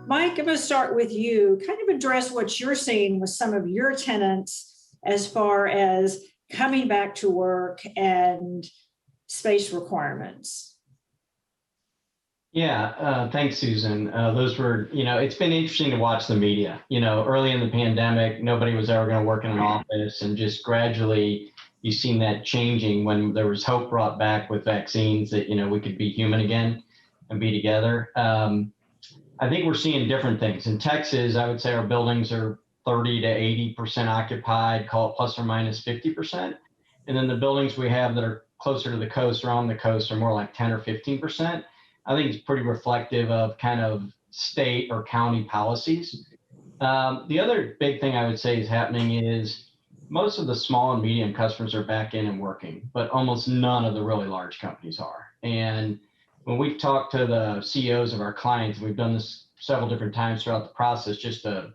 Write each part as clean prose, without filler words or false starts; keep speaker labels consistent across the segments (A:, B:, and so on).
A: Mike, I'm going to start with you. Kind of address what you're seeing with some of your tenants as far as coming back to work and space requirements.
B: Yeah, thanks, Susan. Those were, it's been interesting to watch the media. Early in the pandemic, nobody was ever going to work in an office, and just gradually you've seen that changing when there was hope brought back with vaccines that, we could be human again and be together. I think we're seeing different things. In Texas, I would say our buildings are 30 to 80% occupied, call it plus or minus 50%. And then the buildings we have that are closer to the coast or on the coast are more like 10 or 15%. I think it's pretty reflective of kind of state or county policies. The other big thing I would say is happening is most of the small and medium customers are back in and working, but almost none of the really large companies are. And when we've talked to the CEOs of our clients, and we've done this several different times throughout the process just to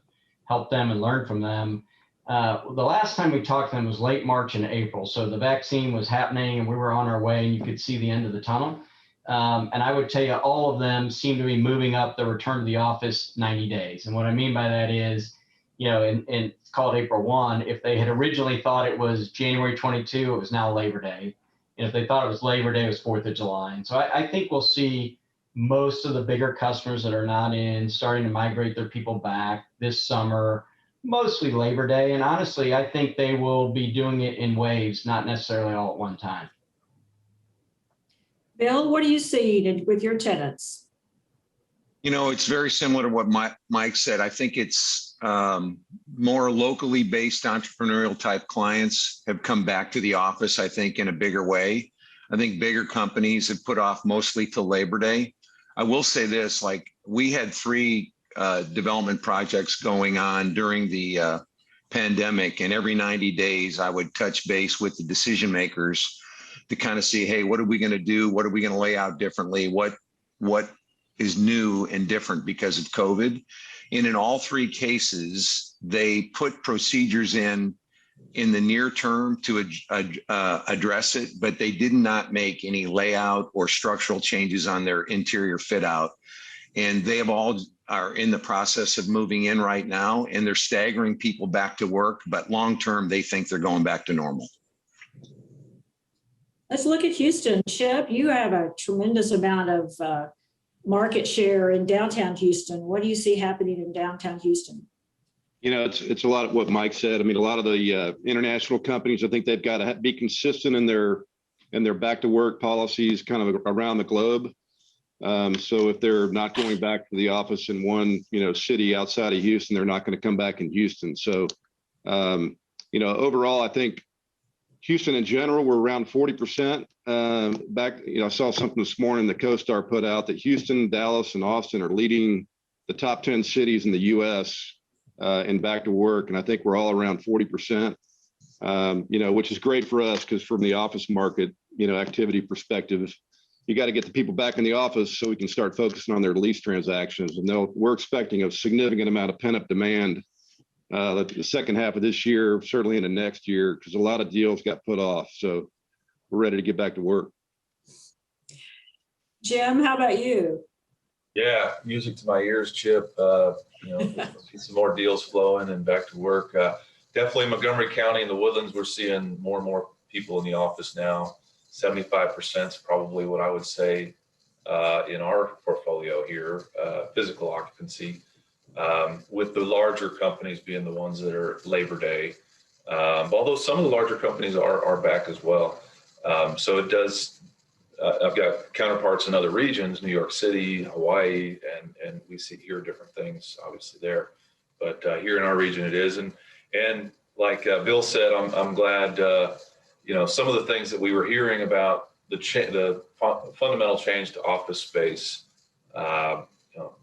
B: help them and learn from them. The last time we talked to them was late March and April. So the vaccine was happening and we were on our way and you could see the end of the tunnel. And I would tell you, all of them seem to be moving up the return to the office 90 days. And what I mean by that is, in it's called April 1, if they had originally thought it was January 22, it was now Labor Day. And if they thought it was Labor Day, it was 4th of July. And so I think we'll see most of the bigger customers that are not in starting to migrate their people back this summer, mostly Labor Day. And honestly, I think they will be doing it in waves, not necessarily all at one time.
A: Bill, what do you see with your tenants?
C: It's very similar to what Mike said. I think it's more locally based entrepreneurial type clients have come back to the office, I think, in a bigger way. I think bigger companies have put off mostly till Labor Day. I will say this, like we had 3 development projects going on during the pandemic, and every 90 days I would touch base with the decision makers to kind of see, hey, what are we going to do? What are we going to lay out differently? What is new and different because of COVID? And in all 3 cases, they put procedures in the near term to address it, but they did not make any layout or structural changes on their interior fit out. And they have all are in the process of moving in right now, and they're staggering people back to work, but long term, they think they're going back to normal.
A: Let's look at Houston. Chip, you have a tremendous amount of market share in downtown Houston. What do you see happening in downtown Houston?
D: It's a lot of what Mike said. I mean, a lot of the international companies, I think they've got to be consistent in their back to work policies kind of around the globe. So if they're not going back to the office in one, city outside of Houston, they're not going to come back in Houston. So, overall, I think Houston in general, we're around 40% back. I saw something this morning the CoStar put out that Houston, Dallas, and Austin are leading the top 10 cities in the U.S. In back to work. And I think we're all around 40%, which is great for us because from the office market, activity perspective, you got to get the people back in the office so we can start focusing on their lease transactions. And we're expecting a significant amount of pent-up demand the second half of this year, certainly into next year, because a lot of deals got put off. So we're ready to get back to work.
A: Jim, how about you?
E: Yeah, music to my ears, Chip. See some more deals flowing and back to work. Definitely Montgomery County and the Woodlands, we're seeing more and more people in the office now. 75% is probably what I would say in our portfolio here, physical occupancy, with the larger companies being the ones that are Labor Day. Although some of the larger companies are back as well. So it does, I've got counterparts in other regions, New York City, Hawaii, and we hear different things obviously there. But here in our region it is. And like Bill said, I'm glad, some of the things that we were hearing about the fundamental change to office space,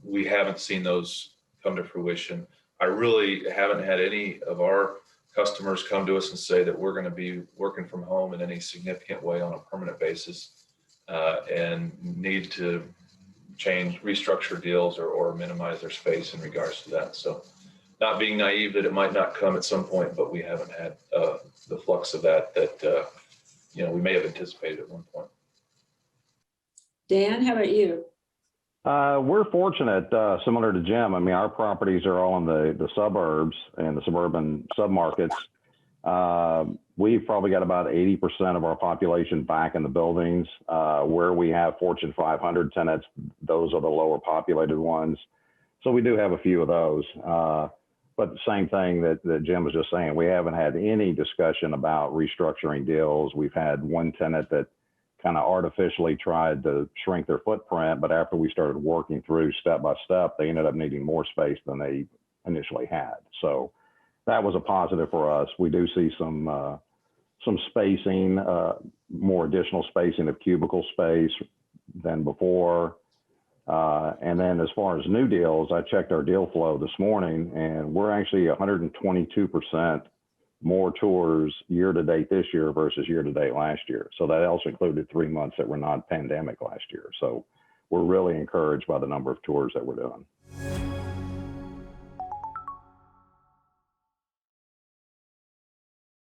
E: we haven't seen those come to fruition. I really haven't had any of our customers come to us and say that we're going to be working from home in any significant way on a permanent basis and need to restructure deals or minimize their space in regards to that. So not being naive that it might not come at some point, but we haven't had the flux of that we may have anticipated at one point.
A: Dan, how about you?
F: We're fortunate, similar to Jim. I mean, our properties are all in the suburbs and the suburban submarkets. We've probably got about 80% of our population back in the buildings. Where we have Fortune 500 tenants, those are the lower populated ones. So we do have a few of those. But the same thing that Jim was just saying, we haven't had any discussion about restructuring deals. We've had one tenant that kind of artificially tried to shrink their footprint, but after we started working through step by step, they ended up needing more space than they initially had. So that was a positive for us. We do see some spacing, more additional spacing of cubicle space than before. And then as far as new deals, I checked our deal flow this morning, and we're actually 122% more tours year to date this year versus year to date last year. So that also included 3 months that were not pandemic last year. So we're really encouraged by the number of tours that we're doing.